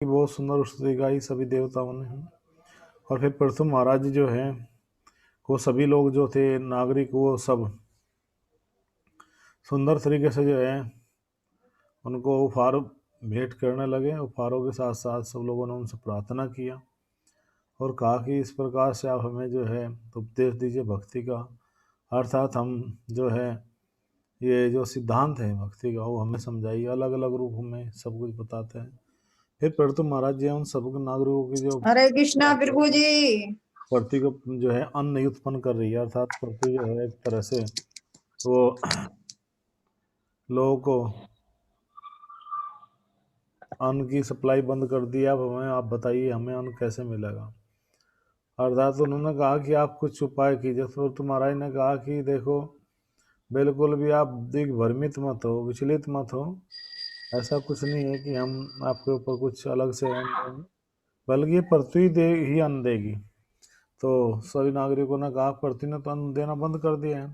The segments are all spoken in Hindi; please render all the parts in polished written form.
की बहुत सुंदर स्तुति गाई सभी देवताओं ने। और फिर पृथु महाराज जी जो है वो सभी लोग जो थे नागरिक वो सब सुंदर तरीके से जो है उनको उपहार भेंट करने लगे। उपहारों के साथ साथ सब लोगों ने उनसे प्रार्थना किया और कहा कि इस प्रकार से आप हमें जो है उपदेश दीजिए भक्ति का, अर्थात हम जो है ये जो सिद्धांत है भक्ति का वो हमें समझाइए। अलग अलग रूप में सब कुछ बताते हैं। फिर पृथु महाराज जी उन सब नागरिकों की जो हरे कृष्णा प्रभु जी। पृथ्वी को जो है अन्न उत्पन्न कर रही है, अर्थात पृथ्वी जो है एक तरह से वो लोगों को अन्न की सप्लाई बंद कर दी। अब हमें आप बताइए हमें अन्न कैसे मिलेगा। अर्थात उन्होंने कहा कि आप कुछ उपाय कीजिए। तो महाराज ने कहा कि देखो बिल्कुल भी आप दिग्भ्रमित मत हो, विचलित मत हो। ऐसा कुछ नहीं है कि हम आपके ऊपर कुछ अलग से अन्न देंगे, बल्कि पृथ्वी दे ही अन्न देगी। तो सभी नागरिकों ने कहा पृथ्वी ने तो अन्न देना बंद कर दिया है।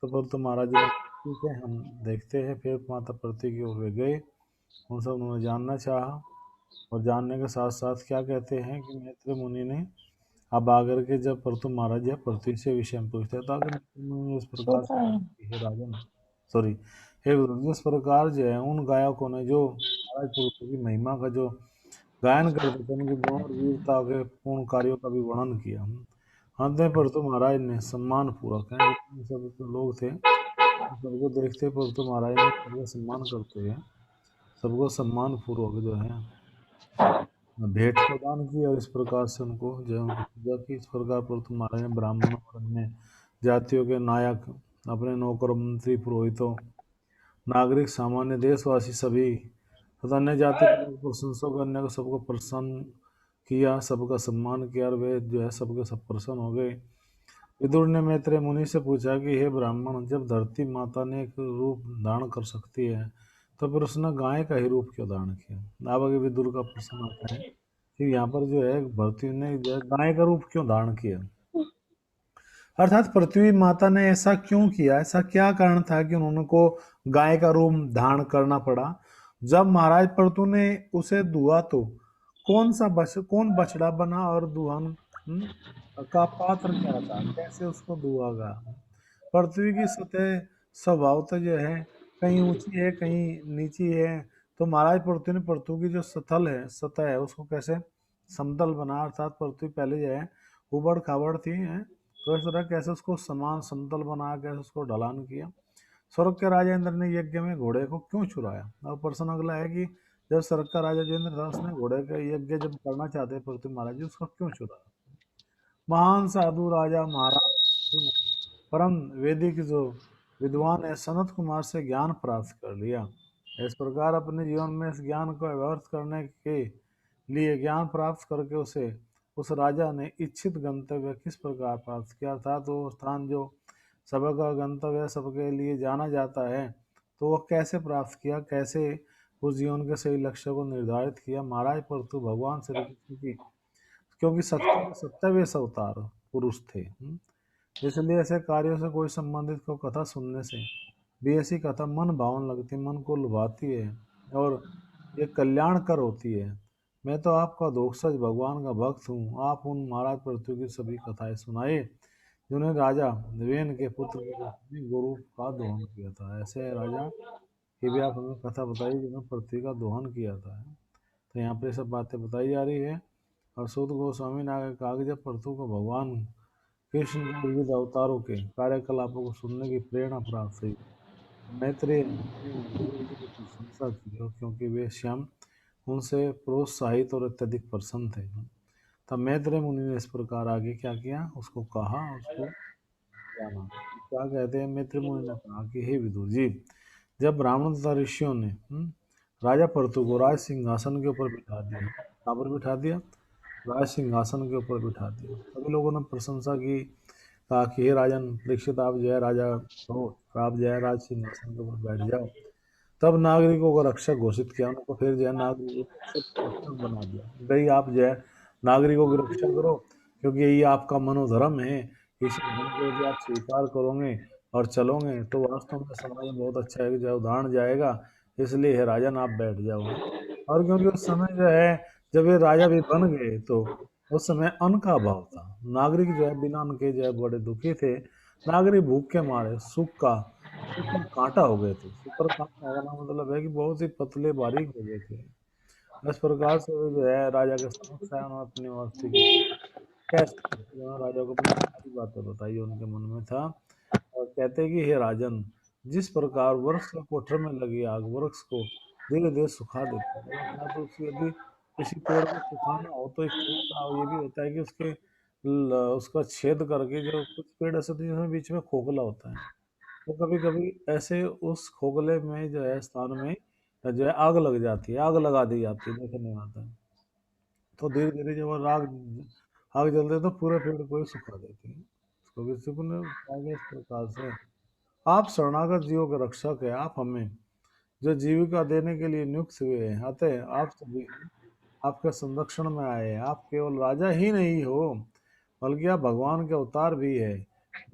तो फिर तो महाराज जी ने ठीक है हम देखते हैं। फिर माता पृथ्वी की ओर वे गए, उनसे उन्होंने जानना चाहा और जानने के साथ साथ क्या कहते हैं कि मैत्री मुनि ने अब आकर के जब पृथु महाराज या पृथ्वी से विषय में पूछते तो आगे मैत्री मुनि ने इस प्रकार से हे राजन सॉरी हे विदुर, इस प्रकार जो है उन गायकों ने जो महाराज पृथु की महिमा का जो गायन करते थे उनके गुण और वीरता के पूर्ण कार्यों का भी वर्णन किया। अंत में पृथु महाराज ने सम्मान पूर्वक है जितने सब लोग थे सबको देखते पृथु महाराज ने सबका सम्मान करते हुए सबको सम्मान पूर्वक जो है भेंट प्रदान की और इस प्रकार से उनको जो है उनकी पूजा की। इस प्रकार पृथु महाराज ने ब्राह्मणों और अन्य जातियों के नायक अपने नौकर मंत्री पुरोहितों नागरिक सामान्य देशवासी सभी तथा अन्य जाति के लोग प्रशंसा करने को सबको प्रसन्न किया, सबका सम्मान किया और वे जो है सबके सब प्रसन्न हो गए। विदुर ने मैत्रेय मुनि से पूछा कि हे ब्राह्मण, जब धरती माता ने एक रूप धारण कर सकती है तो फिर उसने गाय का ही रूप क्यों धारण किया। अब आगे विदुर का प्रश्न आता है कि यहाँ पर जो है धरती ने जो है गाय का रूप क्यों धारण किया, अर्थात पृथ्वी माता ने ऐसा क्यों किया, ऐसा क्या कारण था कि उन्होंने को गाय का रूप धारण करना पड़ा। जब महाराज पृथु ने उसे दुआ तो कौन बछड़ा बना और दुहन का पात्र क्या था, कैसे उसको दुआ गा। पृथ्वी की सतह स्वभावतः जो है कहीं ऊंची है कहीं नीची है। तो महाराज पृथ्वी ने पृथ्वी की जो सतह है उसको कैसे समतल बना, अर्थात पृथ्वी पहले जो है उबड़ खाबड़ थी है तो इस तरह कैसे उसको समान समतल बना कैसे उसको ढलान किया। स्वर्ग के राजा इंद्र ने यज्ञ में घोड़े को क्यों चुराया। और प्रश्न अगला है कि जब स्वर्ग का राजा जो इंद्र था उसने घोड़े का यज्ञ जब करना चाहते पृथ्वी महाराज जी उसको क्यों चुराया। महान साधु राजा महाराज ने परम वैदिक जो विद्वान है सनत कुमार से ज्ञान प्राप्त कर लिया। इस प्रकार अपने जीवन में इस ज्ञान को व्यर्थ करने के लिए ज्ञान प्राप्त करके उस राजा ने इच्छित गंतव्य किस प्रकार प्राप्त किया, अर्थात वो स्थान जो सबका गंतव्य सबके लिए जाना जाता है तो वह कैसे प्राप्त किया, कैसे उस जीवन के सही लक्ष्य को निर्धारित किया। महाराज परंतु भगवान श्री कृष्ण की क्योंकि शक्ति के 27 अवतार पुरुष थे, इसलिए ऐसे कार्यों से कोई संबंधित को कथा सुनने से भी ऐसी कथा मन भावन लगती, मन को लुभाती है और ये कल्याणकर होती है। मैं तो आपका दोषज भगवान का भक्त हूँ। आप उन महाराज पृथ्वी की सभी कथाएं सुनाए जिन्होंने राजा वेन के पुत्र के रूप में गोरु का दोहन किया था। ऐसे राजा की भी आप हमें कथा बताइए जिन्होंने पृथ्वी का दोहन किया था। तो यहाँ पे सब बातें बताई जा रही है। और सूत गोस्वामी ने आगे कहा कि जब पृथ्वी को भगवान कृष्ण के विविध अवतारों के कार्यकलापों को सुनने की प्रेरणा प्राप्त हुई, मैत्रेय ने गुरु जी की प्रशंसा की और क्योंकि वे स्वयं उनसे प्रोत्साहित और अत्यधिक प्रसन्न थे तब मैत्रेय मुनि ने इस प्रकार आगे क्या किया उसको कहा उसको जाना। क्या कहते हैं मैत्रेय मुनि ने कहा कि हे विदुर जी, जब ब्राह्मण तथा ऋषियों ने राजा पृथु को राज सिंहासन के ऊपर बिठा दिया, कहाँ पर बिठा दिया, राज सिंहासन के ऊपर बिठा दिया, सभी लोगों ने प्रशंसा की, कहा कि हे राजन परीक्षित आप जो है राजा हो, आप जो है राज सिंहासन के ऊपर बैठ जाओ। तब नागरिकों को रक्षक घोषित किया, उनको फिर जो है नागरिकों को सब रक्षक बना दिया, भाई आप जो है नागरिकों की रक्षा करो क्योंकि यही आपका मनोधर्म है। इस धर्म को यदि आप स्वीकार करोगे और चलोगे तो वास्तव में समाज में बहुत अच्छा है, जो उदाहरण जाएगा। इसलिए हे राजन आप बैठ जाओ। और क्योंकि उस समय जो है जब ये राजा भी बन गए तो उस समय अन्न का अभाव था। नागरिक जो है बिना अन्न के जो है बड़े दुखी थे। नागरिक भूख के मारे सूखा कांटा हो गए थे। सूखा कांटा होना मतलब है कि बहुत ही पतले बारीक हो गए थे। इस प्रकार से वो जो है राजा के समक्ष आया, उन्होंने अपनी मस्ती की कैसे उन्होंने राजा को अपनी सारी बातें बताई, उनके मन में था। और कहते हैं कि हे राजन, जिस प्रकार वृक्ष के कोठर में लगी आग वृक्ष को धीरे धीरे सुखा देती है, मतलब या तो उसकी यदि किसी पेड़ को सुखाना हो तो एक छोटा ये भी होता है कि उसका छेद करके, जो कुछ पेड़ ऐसे होते हैं जिसमें बीच में खोखला होता है, तो कभी कभी ऐसे उस खोखले में जो है स्थान में जो है आग लग जाती है, आग लगा दी जाती है, देखने में आता है। तो धीरे धीरे जब वो आग आग जलते हैं तो पूरे पेड़ को ही सुखा देती है। इसको भी सुकून पाएंगे। इस प्रकार से आप शरणागत जीवों के रक्षक है, आप हमें जो जीविका देने के लिए नियुक्त हुए हैं, अतः आप सभी आपके संरक्षण में आए हैं। आप केवल राजा ही नहीं हो, बल्कि आप भगवान के अवतार भी है।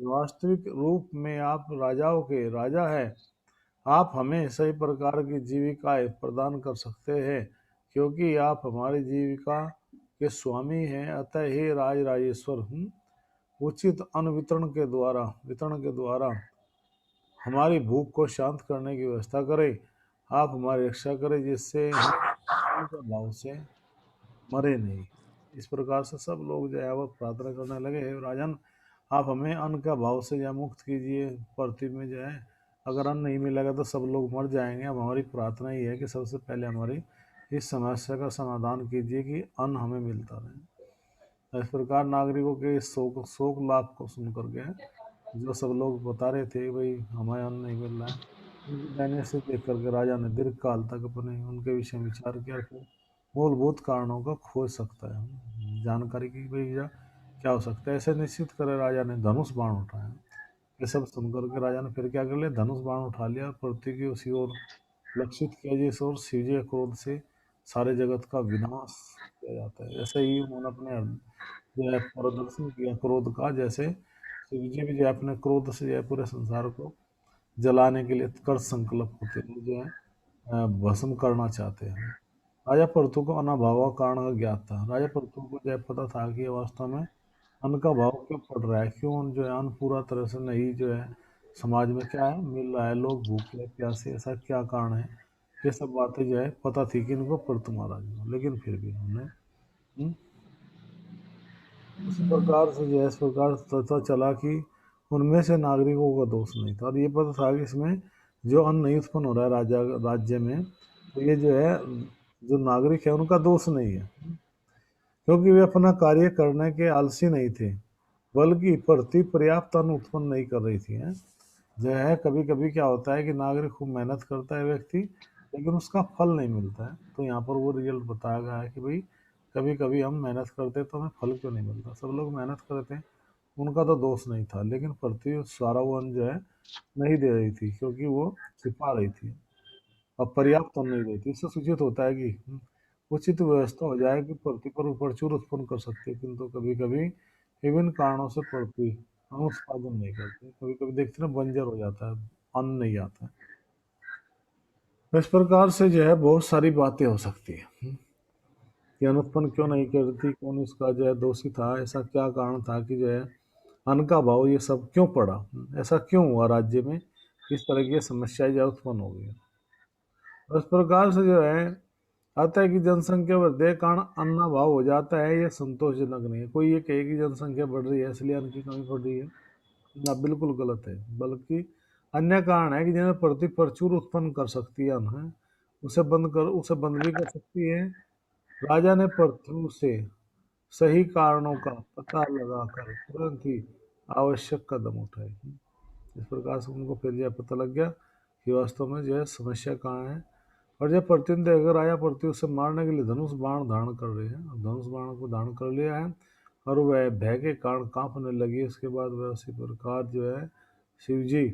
वास्तविक रूप में आप राजाओं के राजा है। आप हमें सही प्रकार की जीविकाएं प्रदान कर सकते हैं, क्योंकि आप हमारी जीविका के स्वामी हैं। अतः हे राज राजेश्वर, उचित अन्न वितरण के द्वारा हमारी भूख को शांत करने की व्यवस्था करें। आप हमारी रक्षा करें, जिससे हम उनके भाव से मरे नहीं। इस प्रकार से सब लोग जो है वो प्रार्थना करने लगे, हे राजन, आप हमें अन्न का भाव से या मुक्त कीजिए। पृथ्वी में जो है अगर अन्न नहीं मिलेगा तो सब लोग मर जाएंगे। अब हमारी प्रार्थना ही है कि सबसे पहले हमारी इस समस्या का समाधान कीजिए कि अन्न हमें मिलता रहे। इस प्रकार नागरिकों के इस शोक शोक लाभ को सुन करके जो सब लोग बता रहे थे भाई हमें अन्न नहीं मिल रहा है, उनकी दयनीय से देख करके राजा ने दीर्घ काल तक अपने उनके विषय में विचार किया, फिर मूलभूत कारणों को खोज सकता है जानकारी की भाई क्या हो सकता है। ऐसे निश्चित करे राजा ने धनुष बाण उठाया। ये सब सुनकर के राजा ने फिर क्या कर लिया, धनुष बाण उठा लिया, पृथ्वी की उसी ओर लक्षित किया, जिस ओर शिवजी के क्रोध से सारे जगत का विनाश किया जाता है। ऐसे ही उन्होंने अपने जो है प्रदर्शन किया क्रोध का, जैसे शिवजी भी जो है अपने क्रोध से जो है पूरे संसार को जलाने के लिए कर संकल्प होते हैं, जो है भस्म करना चाहते हैं। राजा पृथु को अनाभाव का कारण ज्ञात था। राजा पृथु को जो है पता था कि ये वास्तव में अन्न का भाव क्यों पड़ रहा है, क्यों जो है अन्न पूरा तरह से नहीं जो है समाज में क्या है मिल रहा है, लोग भूखे प्यासे, ऐसा क्या कारण है। ये सब बातें जो है पता थी कि इनको पृथु महाराज को, लेकिन फिर भी उन्होंने उसी प्रकार से जो है इस प्रकार पता चला कि उनमें से नागरिकों का दोष नहीं था, और ये पता था कि इसमें जो अन्न नहीं उत्पन्न हो रहा है राजा राज्य में, तो ये जो है जो नागरिक है उनका दोष नहीं है, क्योंकि वे अपना कार्य करने के आलसी नहीं थे, बल्कि प्रति पर्याप्त अन्न उत्पन्न नहीं कर रही थी। हैं जो है कभी कभी क्या होता है कि नागरिक खूब मेहनत करता है व्यक्ति, लेकिन उसका फल नहीं मिलता है। तो यहाँ पर वो रिजल्ट बताया गया है कि भाई कभी कभी हम मेहनत करते हैं तो हमें फल क्यों नहीं मिलता। सब लोग मेहनत करते हैं, उनका तो दोष नहीं था, लेकिन पृथ्वी सारा वो अन्न जो है नहीं दे रही थी, क्योंकि वो छिपा रही थी और पर्याप्त अन्न नहीं रही थी। इससे सूचित होता है कि उचित व्यवस्था हो जाए कि पृथ्वी पर प्रचुर उत्पन्न कर सकते हैं, किंतु कभी कभी विभिन्न कारणों से पृथ्वी हम उत्पादन नहीं करते। कभी कभी देखते हैं ना बंजर हो जाता है, अन्न नहीं आता है। तो इस प्रकार से जो है बहुत सारी बातें हो सकती है कि अन्न उत्पन्न क्यों नहीं करती, कौन इसका जो है दोषी था, ऐसा क्या कारण था कि जो है अन्न का भाव ये सब क्यों पड़ा, ऐसा क्यों हुआ राज्य में, किस तरह की समस्याएं जो है उत्पन्न हो गई। और इस प्रकार से जो है आता है कि जनसंख्या वृद्धि के कारण अन्न भाव हो जाता है, ये संतोषजनक नहीं है। कोई ये कहे कि जनसंख्या बढ़ रही है इसलिए अन्न की कमी पड़ रही है, ना, बिल्कुल गलत है। बल्कि अन्य कारण है कि जिन्हें प्रति प्रचुर उत्पन्न कर सकती है अन्न है, उसे बंद भी कर सकती है। राजा ने पृथु से सही कारणों का पता लगाकर तुरंत ही आवश्यक कदम उठाए। इस प्रकार से उनको फिर यह पता लग गया कि वास्तव में जो है समस्या कहाँ है। और जब प्रत्यंत अगर आया पृथ्वी उसे मारने के लिए धनुष बाण धारण कर रहे हैं, धनुष बाण को धारण कर लिया है, और वह भय के कारण कांपने लगी। उसके बाद वह उसी प्रकार जो है शिवजी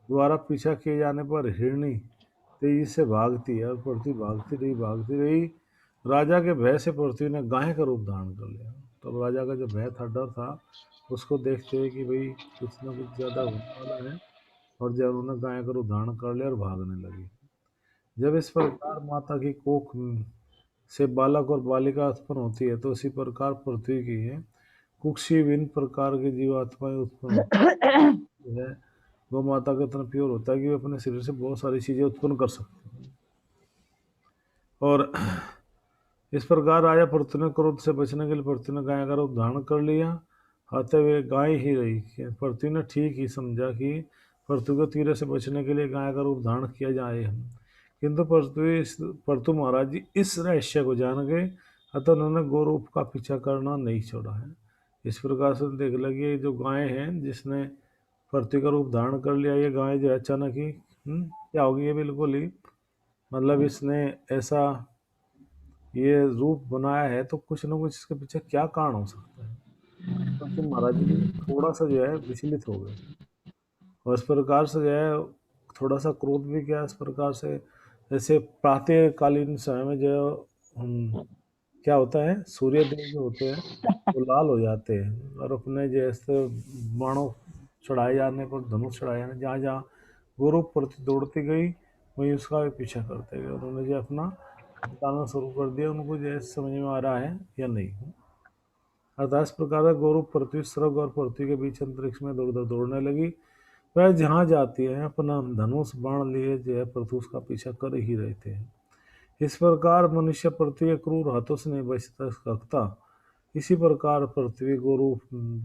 द्वारा पीछा किए जाने पर हिरणी तेजी से भागती है, और पृथ्वी भागती रही। राजा के भय से पृथ्वी ने गाय का रूप धारण कर लिया। तो राजा का जो भय था, डर था, उसको देखते हुए कि भाई कुछ ना कुछ ज्यादा होने वाला है, और जब उन्होंने गाय का रूप धारण कर लिया और भागने लगी। जब इस प्रकार माता की कोख से बालक और बालिका उत्पन्न होती है तो इसी प्रकार पृथ्वी की है कुक्षी विभिन्न प्रकार की जीवात्माएं उत्पन्न होती है। वो माता का इतना प्योर होता है कि वो अपने शरीर से बहुत सारी चीजें उत्पन्न कर सकती है। और इस प्रकार राजा पृथ्वी ने क्रोध से बचने के लिए पृथ्वी ने गाय का रूप धारण कर लिया। आते हुए गाय ही रही। पृथ्वी ने ठीक ही समझा कि पृथ्वी को तीरे से बचने के लिए गाय का रूप धारण किया जाए, किंतु पृथ्वी महाराज जी इस रहस्य को जान गए, अतः उन्होंने गोरूप का पीछा करना नहीं छोड़ा है। इस प्रकार से देख लगे जो गाय है जिसने पृथ्वी का रूप धारण कर लिया, ये गाय जो है अचानक ही क्या होगी, ये बिल्कुल ही मतलब इसने ऐसा ये रूप बनाया है तो कुछ ना कुछ इसके पीछे क्या कारण हो सकता है। तो तुम महाराज जी थोड़ा सा जो है विचलित हो गए और इस प्रकार से जो है थोड़ा सा क्रोध भी किया। इस प्रकार से जैसे प्रातःकालीन समय में जो क्या होता है, सूर्य देव जो होते हैं वो लाल हो जाते हैं और अपने जैसे बाणों चढ़ाए जाने पर, धनुष चढ़ाए जाने, जहाँ जहाँ गुरु प्रति दौड़ती गई वहीं उसका भी पीछा करते गए। उन्होंने जो अपना बताना शुरू कर दिया, उनको जैसे समझ में आ रहा है या नहीं। अर्थात इस प्रकार गौरव पृथ्वी स्वर्ग और पृथ्वी के बीच अंतरिक्ष में दौड़ दौड़ने लगी। वह जहाँ जाती है अपना धनुष बाण लिए जो है पृथ्वी उसका पीछा कर ही रहते हैं। इस प्रकार मनुष्य पृथ्वी के क्रूर हाथों से नहीं बच सकता, इसी प्रकार पृथ्वी गुरु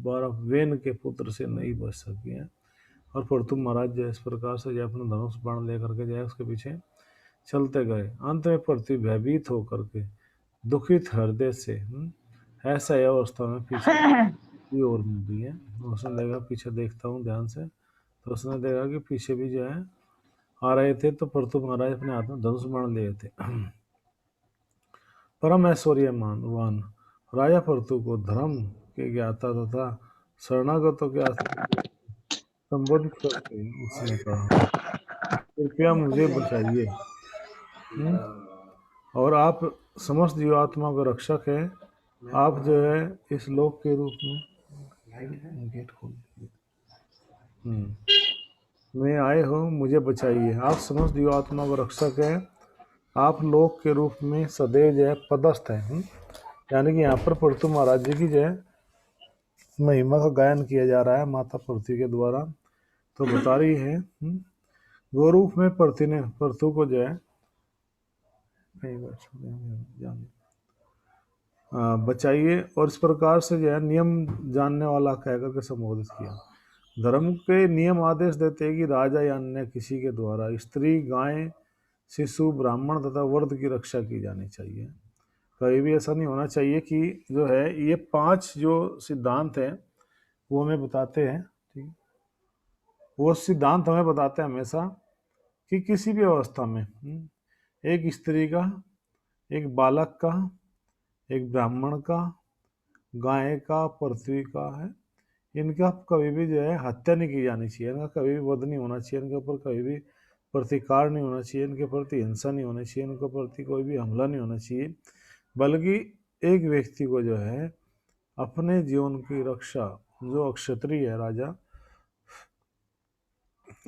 बारह वेन के पुत्र से नहीं बच सकी है। और पृथु महाराज जो इस प्रकार से जो अपना धनुष बाण लेकर के जो है उसके पीछे चलते गए। अंत में पृथ्वी भयभीत होकर के दुखित हृदय से ऐसा अवस्था में पीछे की ओर मुड़ी है। उसने देखा पीछे देखता हूँ ध्यान से, तो उसने देखा कि पीछे भी जो है आ रहे थे, तो पृथु महाराज अपने हाथ में धनुष बाण लिए थे। परम ऐश्वर्यवान राजा पृथु को धर्म के ज्ञाता तथा शरणागतों के संबोधित करके उसने कहा, कृपया मुझे बचाइए, और आप समस्त जीवात्मा का रक्षक हैं। आप जो है इस लोक के रूप में गेट खोल में आए हो, मुझे बचाइए। आप समस्त जीवात्मा का रक्षक हैं, आप लोक के रूप में सदैव जो है पदस्थ हैं। यानी कि यहाँ पर पृथु महाराज जी की जो है महिमा का गायन किया जा रहा है माता पृथ्वी के द्वारा। तो बता रही है गोरूप में पृथु को जो है बचाइए, और इस प्रकार से जो है नियम जानने वाला कहकर के संबोधित किया। धर्म के नियम आदेश देते हैं कि राजा या अन्य किसी के द्वारा स्त्री, गाय, शिशु, ब्राह्मण तथा वर्द की रक्षा की जानी चाहिए। कभी भी ऐसा नहीं होना चाहिए कि जो है ये 5 जो सिद्धांत हैं वो हमें बताते हैं, ठीक, वो सिद्धांत हमें बताते हैं हमेशा कि किसी भी अवस्था में एक स्त्री का, एक बालक का, एक ब्राह्मण का, गाय का, पृथ्वी का है, इनका कभी भी जो है हत्या नहीं की जानी चाहिए, इनका कभी भी वध नहीं होना चाहिए, इनके ऊपर कभी भी प्रतिकार नहीं होना चाहिए, इनके प्रति हिंसा नहीं होनी चाहिए, इनके प्रति कोई भी हमला नहीं होना चाहिए। बल्कि एक व्यक्ति को जो है अपने जीवन की रक्षा, जो क्षत्रिय है राजा,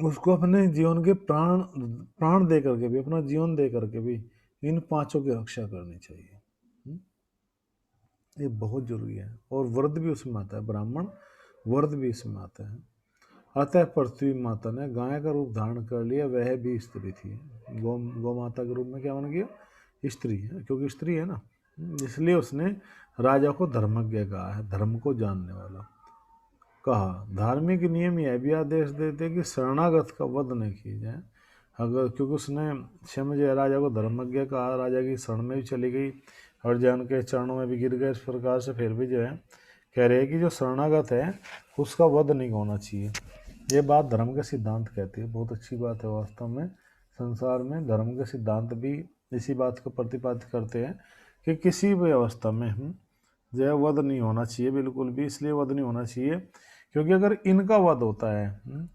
उसको अपने जीवन के प्राण दे करके भी, अपना जीवन दे करके भी इन 5 की रक्षा करनी चाहिए। ये बहुत जरूरी है। और व्रत भी उसमें आता है, ब्राह्मण व्रत भी इसमें आता है। अतः पृथ्वी माता ने गाय का रूप धारण कर लिया, वह भी स्त्री थी। गौ माता के रूप में क्या बन गया, स्त्री है, क्योंकि स्त्री है ना, इसलिए उसने राजा को धर्मज्ञ कहा है, धर्म को जानने वाला कहा। धार्मिक नियम यह भी आदेश देते कि शरणागत का वध नहीं किया जाए। अगर क्योंकि उसने समझ राजा को धर्मज्ञ कहा, राजा की शरण में भी चली गई और जन के चरणों में भी गिर गए। इस प्रकार से फिर भी जो है कह रहे हैं कि जो शरणागत है उसका वध नहीं होना चाहिए। ये बात धर्म के सिद्धांत कहती है। बहुत अच्छी बात है। वास्तव में संसार में धर्म के सिद्धांत भी इसी बात को प्रतिपादित करते हैं कि किसी भी अवस्था में जो है वध नहीं होना चाहिए, बिल्कुल भी। इसलिए वध नहीं होना चाहिए क्योंकि अगर इनका वध होता है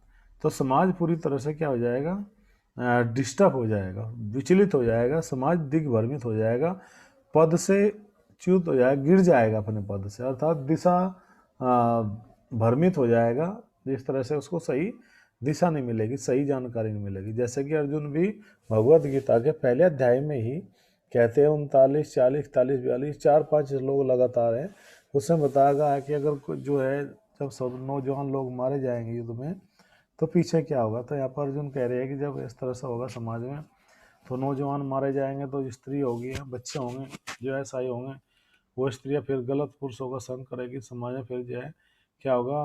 तो समाज पूरी तरह से क्या हो जाएगा, डिस्टर्ब हो जाएगा, विचलित हो जाएगा, समाज दिग्भ्रमित हो जाएगा, पद से च्युत हो जाएगा, गिर जाएगा अपने पद से, अर्थात दिशा भ्रमित हो जाएगा। जिस तरह से उसको सही दिशा नहीं मिलेगी, सही जानकारी नहीं मिलेगी। जैसे कि अर्जुन भी भगवत गीता के पहले अध्याय में ही कहते हैं 39, 40, 41, 42 4-5 लोग लगातार हैं, उसमें बताया गया है कि अगर जो है जब सब नौजवान लोग मारे जाएंगे युद्ध में तो पीछे क्या होगा। तो यहाँ पर अर्जुन कह रहे हैं कि जब इस तरह से होगा समाज में तो नौजवान मारे जाएंगे तो स्त्री होगी, बच्चे होंगे जो ऐसा ही होंगे, वो स्त्रियाँ फिर गलत पुरुषों का संग करेगी, समाज में फिर जो है क्या होगा,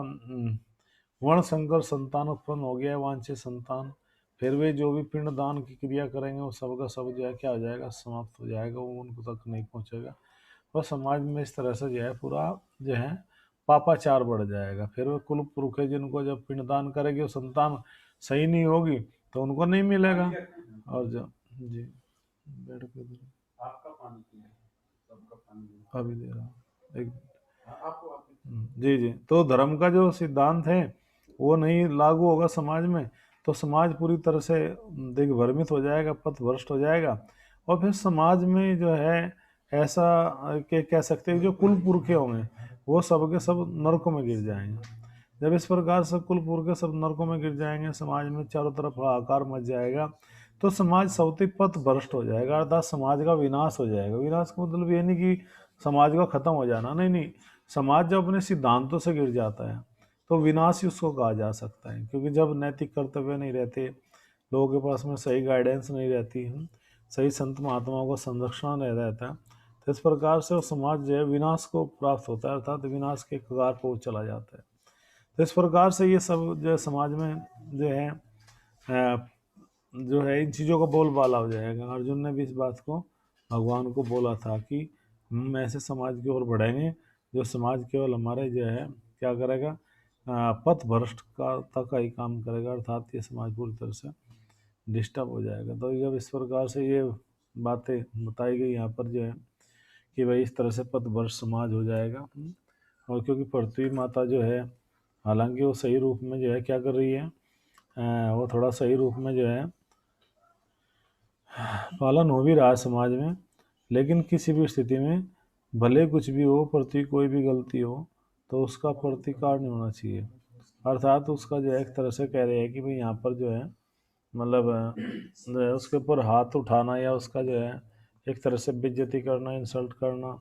वर्ण संकर संतान उत्पन्न हो गया है, वांछित संतान, फिर वे जो भी पिंडदान की क्रिया करेंगे वो सब का सब जो है क्या हो जाएगा, समाप्त हो जाएगा, वो उनको तक नहीं पहुंचेगा। और समाज में इस तरह से जो है पूरा जो है पापाचार बढ़ जाएगा। फिर वो कुल पुरुष है जिनको जब पिंडदान करेगी वो संतान सही नहीं होगी तो उनको नहीं मिलेगा। और जो जी बैठ के आपका पानी सबका पानी अभी दे रहा हूँ एक जी जी। तो धर्म का जो सिद्धांत है वो नहीं लागू होगा समाज में तो समाज पूरी तरह से दिग्भ्रमित हो जाएगा, पथभ्रष्ट हो जाएगा। और फिर समाज में जो है ऐसा के कह सकते हैं जो कुल पुरखे होंगे वो सब के सब नरकों में गिर जाएंगे। जब इस प्रकार से कुल पुरखे सब नरकों में गिर जाएंगे, समाज में चारों तरफ हाहाकार मच जाएगा, तो समाज सौती पथ भ्रष्ट हो जाएगा, अर्थात समाज का विनाश हो जाएगा। विनाश का मतलब ये नहीं कि समाज का खत्म हो जाना, नहीं नहीं, समाज जब अपने सिद्धांतों से गिर जाता है तो विनाश ही उसको कहा जा सकता है। क्योंकि जब नैतिक कर्तव्य नहीं रहते, लोगों के पास में सही गाइडेंस नहीं रहती, सही संत महात्माओं का संरक्षण नहीं रहता, तो इस प्रकार से वो समाज जो है विनाश को प्राप्त होता है, अर्थात विनाश के कगार पर वो चला जाता है। तो इस प्रकार से ये सब जो है समाज में जो है जो है इन चीज़ों का बोलबाला हो जाएगा। अर्जुन ने भी इस बात को भगवान को बोला था कि हम ऐसे समाज की ओर बढ़ेंगे जो समाज केवल हमारे जो है क्या करेगा, पथ भ्रष्ट का तक का ही काम करेगा, अर्थात ये समाज पूरी तरह से डिस्टर्ब हो जाएगा। तो जब इस प्रकार से ये बातें बताई गई यहाँ पर जो है कि भाई इस तरह से पथ भ्रष्ट समाज हो जाएगा। और क्योंकि पृथ्वी माता जो है हालांकि वो सही रूप में जो है क्या कर रही है, वो थोड़ा सही रूप में जो है पालन हो भी रहा है समाज में, लेकिन किसी भी स्थिति में भले कुछ भी हो, प्रति कोई भी गलती हो तो उसका प्रतिकार नहीं होना चाहिए। अर्थात उसका जो है एक तरह से कह रहे हैं कि भाई यहाँ पर जो है मतलब जो है उसके ऊपर हाथ उठाना या उसका जो है एक तरह से बेइज्जती करना, इंसल्ट करना,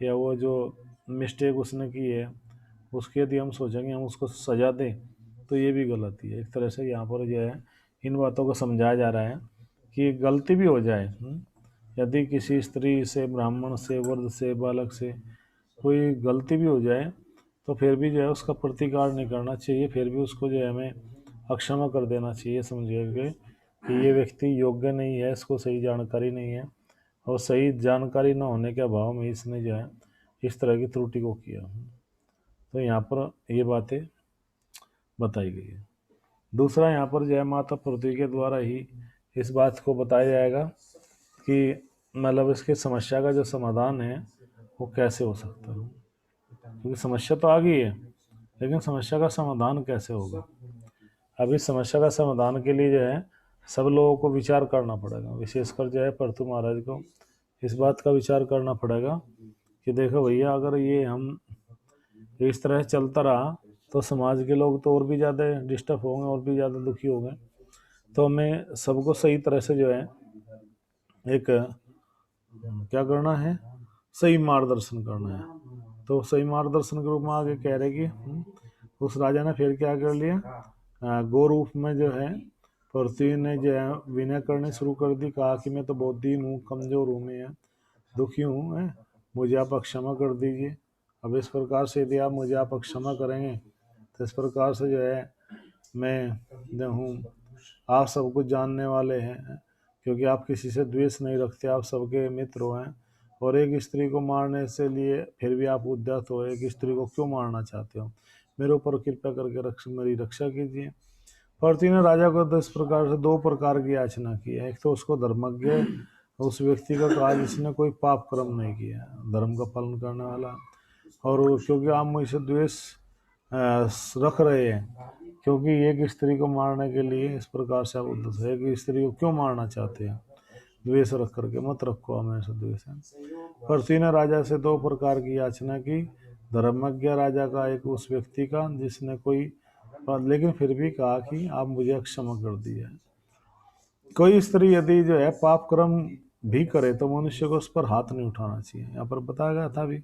या वो जो मिस्टेक उसने की है उसके यदि हम सोचेंगे हम उसको सजा दें तो ये भी गलती है। एक तरह से यहाँ पर जो है इन बातों को समझाया जा रहा है कि गलती भी हो जाए, यदि किसी स्त्री से, ब्राह्मण से, वर्द से, बालक से कोई गलती भी हो जाए तो फिर भी जो है उसका प्रतिकार नहीं करना चाहिए, फिर भी उसको जो है हमें अक्षमा कर देना चाहिए, समझिए कि ये व्यक्ति योग्य नहीं है, इसको सही जानकारी नहीं है और सही जानकारी न होने के अभाव में इसने जो है इस तरह की त्रुटि को किया। तो यहाँ पर ये बातें बताई गई है। दूसरा यहाँ पर जो है माता पृथ्वी के द्वारा ही इस बात को बताया जाएगा कि मतलब इसकी समस्या का जो समाधान है वो कैसे हो सकता है। क्योंकि समस्या तो आ गई है लेकिन समस्या का समाधान कैसे होगा। अभी समस्या का समाधान के लिए जो है सब लोगों को विचार करना पड़ेगा, विशेषकर जो है पृथु महाराज को इस बात का विचार करना पड़ेगा कि देखो भैया अगर ये हम इस तरह चलता रहा तो समाज के लोग तो और भी ज़्यादा डिस्टर्ब होंगे, और भी ज़्यादा दुखी होंगे। तो हमें सबको सही तरह से जो है एक क्या करना है, सही मार्गदर्शन करना है। तो सही मार्गदर्शन के रूप में आगे कह रहे कि उस राजा ने फिर क्या कर लिया, गो रूप में जो है पृथ्वी ने जो है विनय करने शुरू कर दी, कहा कि मैं तो बहुत दीन हूँ, कमज़ोर हूँ, मैं दुखी हूँ, मुझे आप क्षमा कर दीजिए। अब इस प्रकार से यदि आप मुझे आप क्षमा करेंगे तो इस प्रकार से जो है मैं जो हूँ आप सब कुछ जानने वाले हैं, क्योंकि आप किसी से द्वेष नहीं रखते, आप सबके मित्र हैं, और एक स्त्री को मारने से लिए फिर भी आप उद्यत हो, एक स्त्री को क्यों मारना चाहते हो, मेरे ऊपर कृपा करके मेरी रक्षा कीजिए। पृथ्वी ने राजा को इस प्रकार से दो प्रकार की याचना की है। एक तो उसको धर्मज्ञ उस व्यक्ति का कहा जिसने कोई पाप कर्म नहीं किया, धर्म का पालन करने वाला, और क्योंकि आप मुझसे द्वेष रख रहे हैं, क्योंकि एक स्त्री को मारने के लिए इस प्रकार से आप उद्धत है, एक स्त्री को क्यों मारना चाहते हैं, द्वेष रख करके मत रखो हमेशा द्वेष है। पृथ्वी ने राजा से दो प्रकार की याचना की, धर्मज्ञ राजा का, एक उस व्यक्ति का जिसने कोई लेकिन फिर भी कहा कि आप मुझे क्षमा कर दिए। कोई स्त्री यदि जो है पाप कर्म भी करे तो मनुष्य को उस पर हाथ नहीं उठाना चाहिए। यहाँ पर बताया गया था भी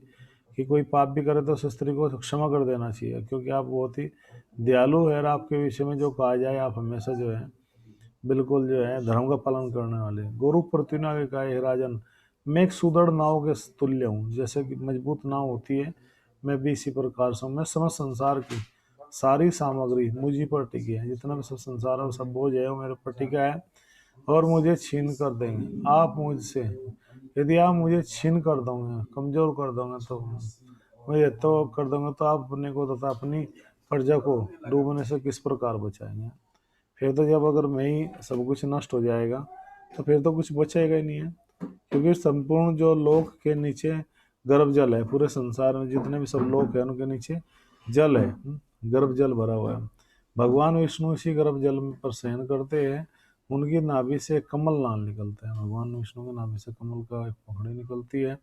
कि कोई पाप भी करे तो उस स्त्री को क्षमा कर देना चाहिए, क्योंकि आप बहुत ही दयालु है और आपके विषय में जो कहा जाए आप हमेशा जो है बिल्कुल जो है धर्म का पालन करने वाले। गुरु पृथ्वी ने आगे कहा, हे राजन, मैं एक सुदृढ़ नाव के तुल्य हूँ। जैसे कि मजबूत नाव होती है, मैं भी इसी प्रकार से हूँ। मैं समस्त संसार की सारी सामग्री मुझी पर टिकी है। जितना भी सब संसार है वो सब बोझ है वो मेरे पर टिका है और मुझे छीन कर देंगे। आप मुझसे यदि आप मुझे छीन कर दोगे, कमजोर कर दोगे, तो मुझे तो कर दोगे तो आप अपने को तथा अपनी प्रजा को डूबने से किस प्रकार बचाएंगे। फिर तो जब अगर मैं ही सब कुछ नष्ट हो जाएगा तो फिर तो कुछ बचेगा ही नहीं है, क्योंकि संपूर्ण जो लोक के नीचे गर्भ जल है, पूरे संसार में जितने भी सब लोक है उनके नीचे जल है, गर्भ जल भरा हुआ है। भगवान विष्णु इसी गर्भ जल पर शयन करते हैं। उनकी नाभि से कमल नाल निकलता है। भगवान विष्णु की नाभि से कमल का एक पखड़ी निकलती है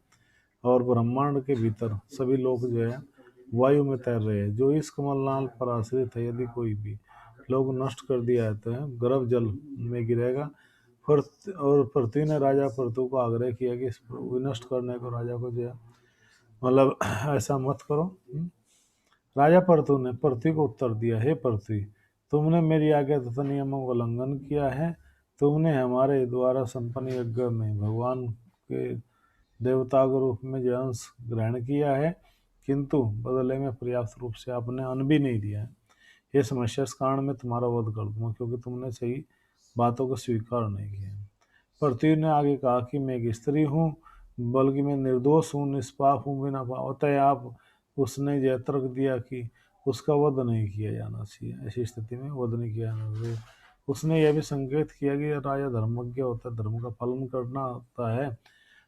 और ब्रह्मांड के भीतर सभी लोग जो है वायु में तैर रहे हैं। जो इस कमल नाल पर आश्रित है, यदि कोई भी लोग नष्ट कर दिया है तो गर्भ जल में गिरेगा। और पृथ्वी ने राजा पृथु को आग्रह किया कि इसको विनष्ट करने को राजा को जो है मतलब ऐसा मत करो। राजा पृथु ने पृथ्वी को उत्तर दिया, हे पृथ्वी, तुमने मेरी आज्ञा तथा नियमों का उल्लंघन किया है। तुमने हमारे द्वारा संपन्न यज्ञ में भगवान के देवता के रूप में जो अंश ग्रहण किया है, किंतु बदले में पर्याप्त रूप से आपने अन्न भी नहीं दिया है। ये समस्या इस कारण मैं तुम्हारा वध कर दूंगा, क्योंकि तुमने सही बातों को स्वीकार नहीं किया। पृथ्वी ने आगे कहा कि मैं एक स्त्री हूँ, बल्कि मैं निर्दोष हूँ, निष्पाप हूँ, बिना अतः आप उसने यह तर्क दिया कि उसका वध नहीं किया जाना चाहिए। ऐसी स्थिति में वध नहीं किया जाना चाहिए। उसने यह भी संकेत किया कि राजा धर्मज्ञ होता है, धर्म का पालन करना होता है,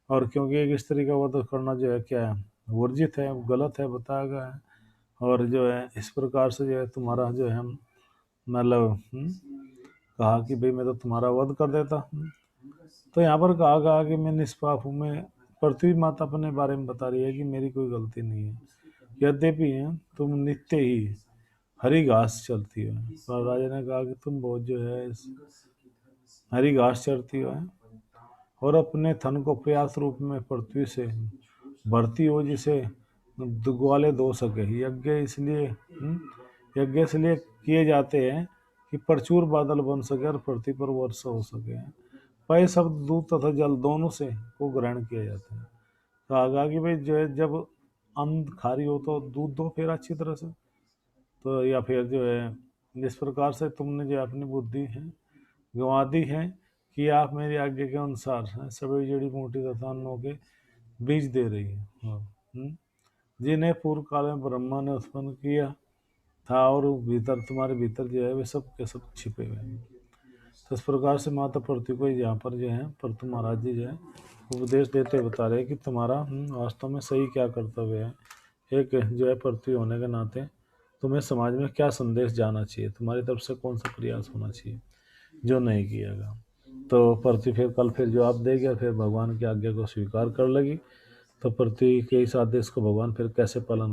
और क्योंकि एक स्त्री का वध करना जो है क्या है, वर्जित है, गलत है, बताया गया है। और जो है इस प्रकार से जो है तुम्हारा जो है मतलब कहा कि भाई मैं तो तुम्हारा वध कर देता। तो यहाँ पर कहा गया कि मैं निष्पाप हूँ। मैं पृथ्वी माता अपने बारे में बता रही है कि मेरी कोई गलती नहीं है, यद्यपि तुम नित्य ही हरी घास चरती हो। पर राजा ने कहा कि तुम बहुत जो है हरी घास चरती हो और अपने थन को पर्याप्त रूप में पृथ्वी से भरती हो, जिसे ग्वाले धो सके। यज्ञ इसलिए किए जाते हैं कि प्रचुर बादल बन सके और पृथ्वी पर वर्षा हो सके। पय शब्द दूध तथा जल दोनों से को ग्रहण किया जाता है। तो आगे भाई जो है जब अन्न खारी हो तो दूध दो फिर अच्छी तरह से, तो या फिर जो है जिस प्रकार से तुमने जो अपनी बुद्धि है गंवा दी है कि आप मेरी आज्ञा के अनुसार सभी जड़ी बूटी तथा अन्नों के बीज दे रही है, जिन्हें पूर्व काल में ब्रह्मा ने उत्पन्न किया था, और भीतर तुम्हारे भीतर जो है वे सब के सब छिपे हुए हैं। तो इस प्रकार से माता पृथ्वी को यहाँ पर जो है पृथु महाराज जी जो है उपदेश देते बता रहे हैं कि तुम्हारा वास्तव में सही क्या कर्तव्य है। एक जो है पृथ्वी होने के नाते तुम्हें समाज में क्या संदेश जाना चाहिए, तुम्हारी तरफ से कौन सा प्रयास होना चाहिए जो नहीं किया गया। तो पृथ्वी फिर जवाब देगी और फिर भगवान की आज्ञा को स्वीकार कर लेगी। तो पृथ्वी के इस आदेश को भगवान फिर कैसे पालन